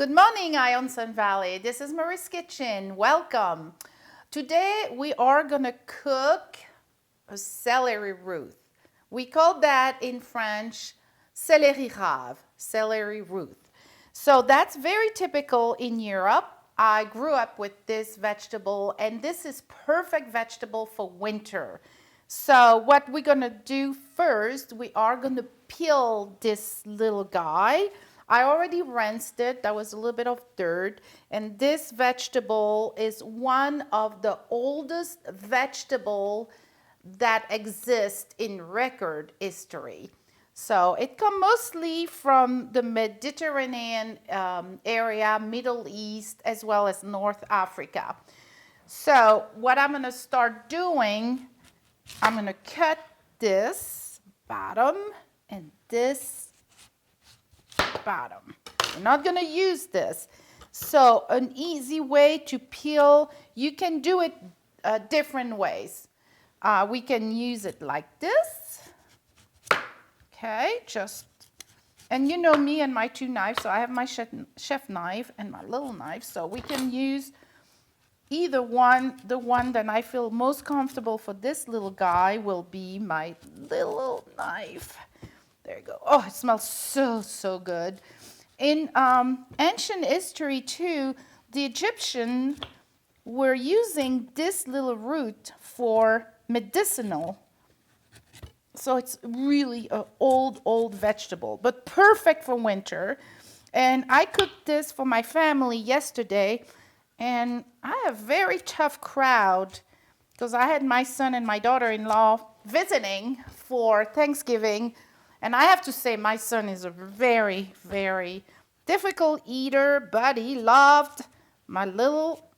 Good morning, Ionson Valley. This is Marie's Kitchen. Welcome. Today we are gonna cook a celery root. We call that in French celery rave, celery root. So that's very typical in Europe. I grew up with this vegetable, and this is perfect vegetable for winter. So what we're gonna do first, we are gonna peel this little guy. I already rinsed it. That was a little bit of dirt. And this vegetable is one of the oldest vegetable that exists in record history. So it comes mostly from the Mediterranean area, Middle East, as well as North Africa. So what I'm gonna start doing, I'm gonna cut this bottom and this bottom. We're not gonna use this. So an easy way to peel, you can do it different ways. We can use it like this. Okay, and you know me and my two knives, so I have my chef knife and my little knife, so we can use either one. The one that I feel most comfortable for this little guy will be my little knife. There you go. Oh, it smells so good. In ancient history too, the Egyptians were using this little root for medicinal. So it's really an old vegetable, but perfect for winter. And I cooked this for my family yesterday, and I have a very tough crowd because I had my son and my daughter-in-law visiting for Thanksgiving. And I have to say, my son is a very difficult eater, but he loved my little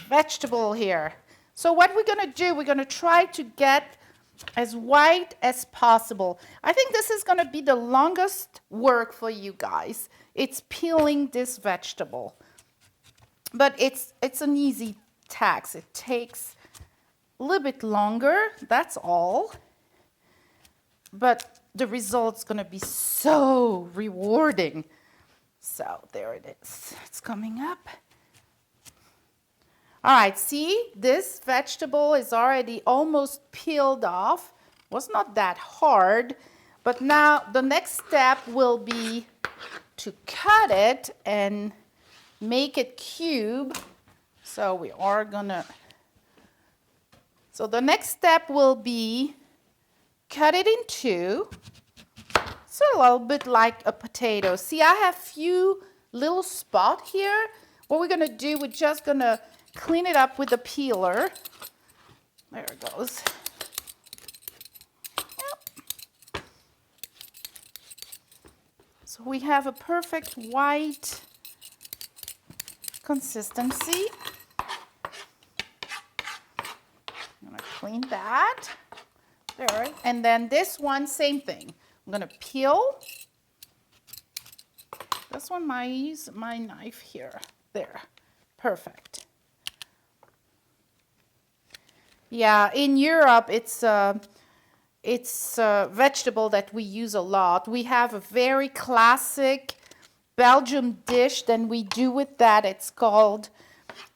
vegetable here. So what we're gonna do, we're gonna try to get as white as possible. I think this is gonna be the longest work for you guys. It's peeling this vegetable. But it's an easy task. It takes a little bit longer, that's all. But the result's gonna be so rewarding. So there it is, it's coming up. All right, see, this vegetable is already almost peeled off. Was not that hard, but now the next step will be to cut it and make it cube. So we are gonna, so the next step will be cut it in two. It's a little bit like a potato. See, I have few little spots here. What we're gonna do, we're just gonna clean it up with a peeler. There it goes. Yep. So we have a perfect white consistency. I'm gonna clean that. There, and then this one, same thing. I'm gonna peel. This one, I use my knife here. There, perfect. Yeah, in Europe, it's a vegetable that we use a lot. We have a very classic Belgian dish that we do with that. It's called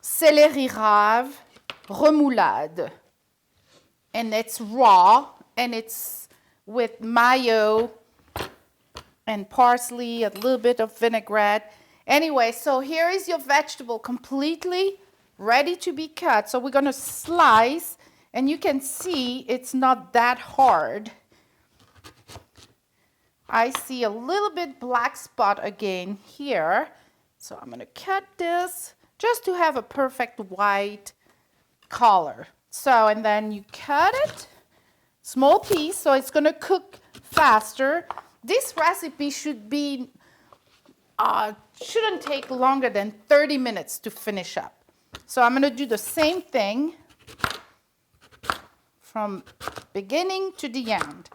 celery rave remoulade. And it's raw, and it's with mayo and parsley, a little bit of vinaigrette. Anyway, so here is your vegetable completely ready to be cut. So we're gonna slice, and you can see it's not that hard. I see a little bit black spot again here. So I'm gonna cut this just to have a perfect white color. So, and then you cut it, small piece, so it's gonna cook faster. This recipe shouldn't take longer than 30 minutes to finish up. So I'm gonna do the same thing from beginning to the end.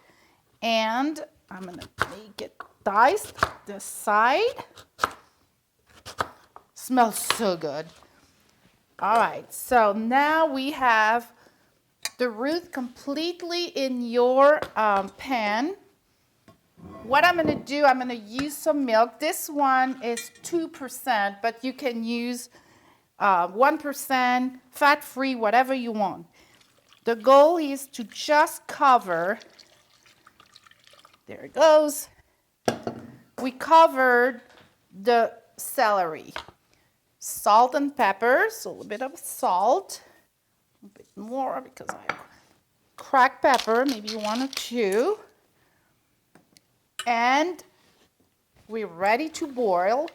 And I'm gonna make it diced this side. Smells so good. All right, so now we have the root completely in your pan. What I'm gonna do, I'm gonna use some milk. This one is 2%, but you can use 1%, fat-free, whatever you want. The goal is to just cover, there it goes. We covered the celery. Salt and pepper, so a little bit of salt, a bit more because I cracked pepper, maybe 1 or 2. And we're ready to boil.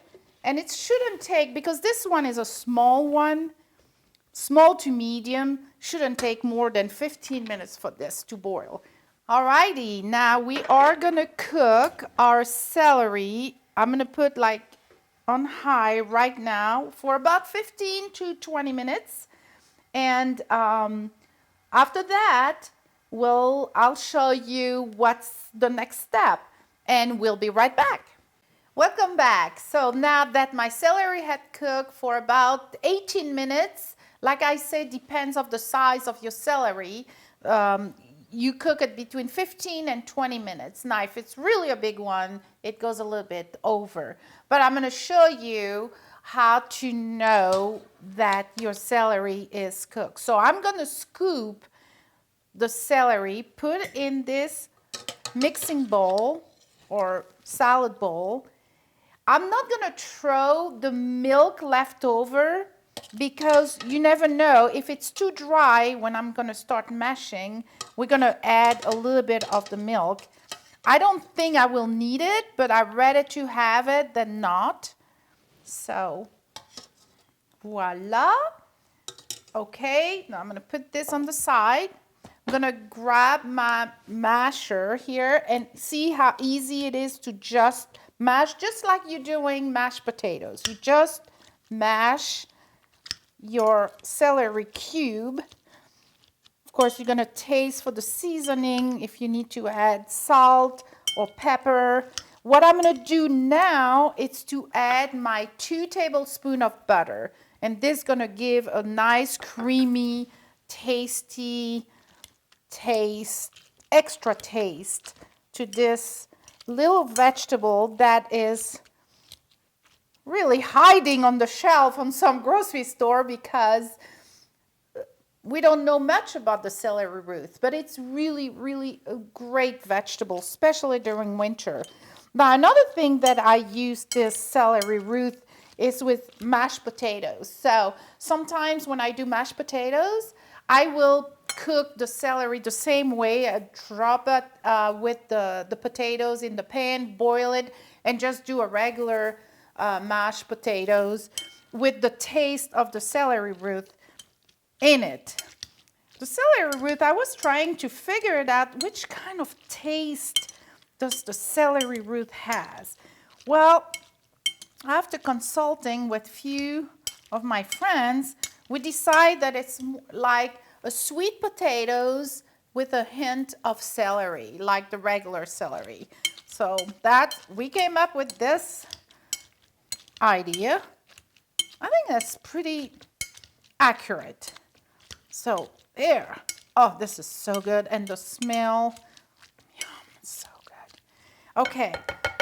And it shouldn't take, because this one is a small one, small to medium, shouldn't take more than 15 minutes for this to boil. Alrighty, now we are gonna cook our celery. I'm gonna put like on high right now for about 15 to 20 minutes. And after that, I'll show you what's the next step, and we'll be right back. Welcome back. So now that my celery had cooked for about 18 minutes, like I said, depends of the size of your celery. You cook it between 15 and 20 minutes. Now, if it's really a big one, it goes a little bit over. But I'm going to show you how to know that your celery is cooked. So I'm going to scoop the celery, put it in this mixing bowl or salad bowl. I'm not going to throw the milk left over because you never know. If it's too dry when I'm going to start mashing, we're going to add a little bit of the milk. I don't think I will need it, but I'd rather to have it than not. So, voila. Okay, now I'm going to put this on the side. I'm going to grab my masher here and see how easy it is to just mash, just like you're doing mashed potatoes. You just mash your celery cube. Of course, you're going to taste for the seasoning if you need to add salt or pepper. What I'm going to do now is to add my 2 tablespoons of butter. And this is going to give a nice, creamy, tasty taste, extra taste to this little vegetable that is really hiding on the shelf on some grocery store because we don't know much about the celery root, but it's really, really a great vegetable, especially during winter. Now, another thing that I use this celery root is with mashed potatoes. So sometimes when I do mashed potatoes, I will cook the celery the same way. I drop it with the potatoes in the pan, boil it, and just do a regular mashed potatoes with the taste of the celery root in it. The celery root, I was trying to figure it out, which kind of taste does the celery root has? Well, after consulting with few of my friends, we decided that it's like a sweet potatoes with a hint of celery, like the regular celery. So that we came up with this idea. I think that's pretty accurate. So there. Oh, this is so good. And the smell, yum, it's so good. Okay,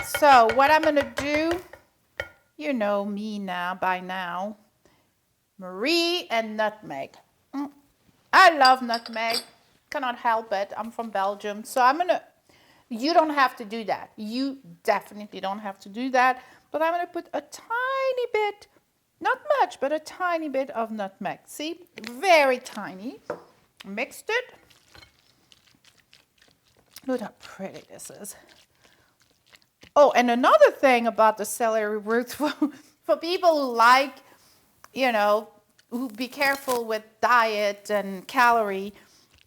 so what I'm going to do, you know me now, by now, Marie and nutmeg. I love nutmeg, cannot help it. I'm from Belgium. So you don't have to do that. You definitely don't have to do that. But I'm going to put a tiny bit, not much, but a tiny bit of nutmeg. See, very tiny. Mixed it. Look how pretty this is. Oh, and another thing about the celery root for people who like, you know, who be careful with diet and calorie,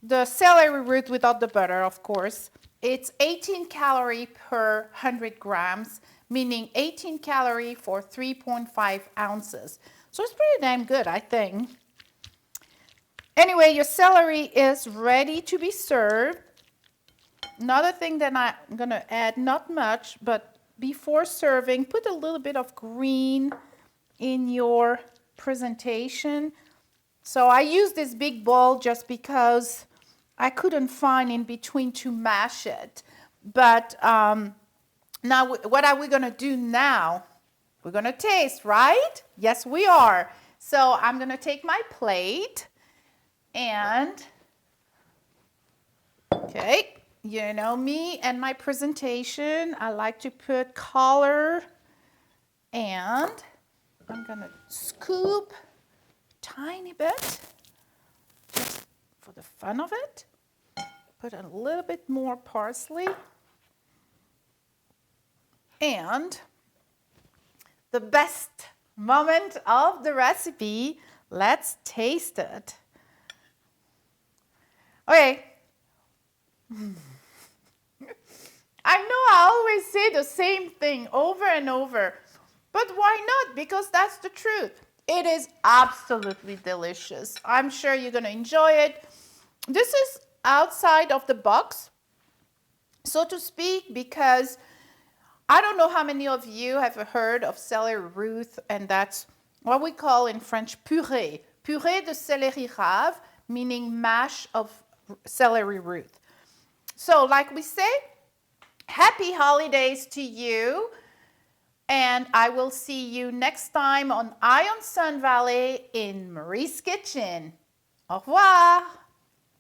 the celery root without the butter, of course, it's 18 calories per 100 grams, meaning 18 calories for 3.5 ounces. So it's pretty damn good, I think. Anyway, your celery is ready to be served. Another thing that I'm going to add, not much, but before serving, put a little bit of green in your presentation. So I use this big bowl just because I couldn't find in between to mash it. But Now, what are we going to do now? We're going to taste, right? Yes, we are. So I'm going to take my plate and, okay, you know me and my presentation. I like to put color, and I'm going to scoop a tiny bit just for the fun of it. Put a little bit more parsley. And the best moment of the recipe, let's taste it. Okay. I know I always say the same thing over and over, but why not? Because that's the truth. It is absolutely delicious. I'm sure you're going to enjoy it. This is outside of the box, so to speak, because I don't know how many of you have heard of celery root, and that's what we call in French purée. Purée de céleri rave, meaning mash of celery root. So like we say, happy holidays to you, and I will see you next time on Eye on Sun Valley in Marie's Kitchen. Au revoir!